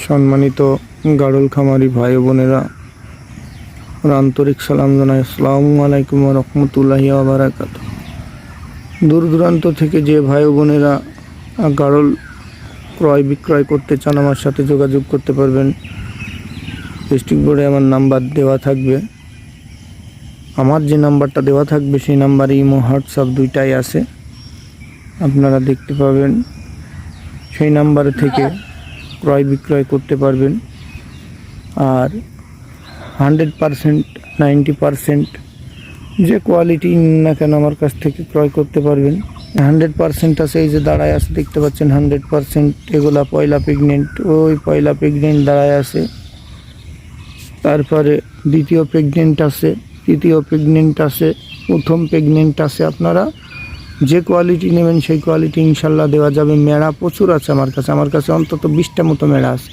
সম্মানিত গাড়ল খামারি ভাই বোনেরা, আন্তরিক সালাম জানাই। আসসালামু আলাইকুম ওয়া রাহমাতুল্লাহি ওয়া বারাকাতুহু। দূর দূরান্ত থেকে যে ভাই বোনেরা গাড়ল ক্রয় বিক্রয় করতে চান আমার সাথে যোগাযোগ করতে পারবেন। ডিস্ট্রিক্ট বোর্ডে আমার নাম্বার দেওয়া থাকবে। আমার যে নাম্বারটা দেওয়া থাকবে সেই নাম্বারে ইমো হোয়াটসঅ্যাপ দুইটাই আছে, আপনারা দেখতে পাবেন। সেই নাম্বার থেকে ক্রয় বিক্রয় করতে পারবেন। আর 100% 90% যে কোয়ালিটি না কেন আমার কাছ থেকে ক্রয় করতে পারবেন। 100% আছে, এই যে দাঁড়ায় আছে দেখতে পাচ্ছেন 100%। এগুলা পয়লা প্রেগনেন্ট, ওই পয়লা প্রেগনেন্ট দাঁড়ায় আছে। তারপরে দ্বিতীয় প্রেগনেন্ট আছে, তৃতীয় প্রেগনেন্ট আছে, প্রথম প্রেগনেন্ট আছে। আপনারা যে কোয়ালিটি নেবেন সেই কোয়ালিটি ইনশাল্লাহ দেওয়া যাবে। মেড়া প্রচুর আছে আমার কাছে অন্তত 20টা মতো মেড়া আছে।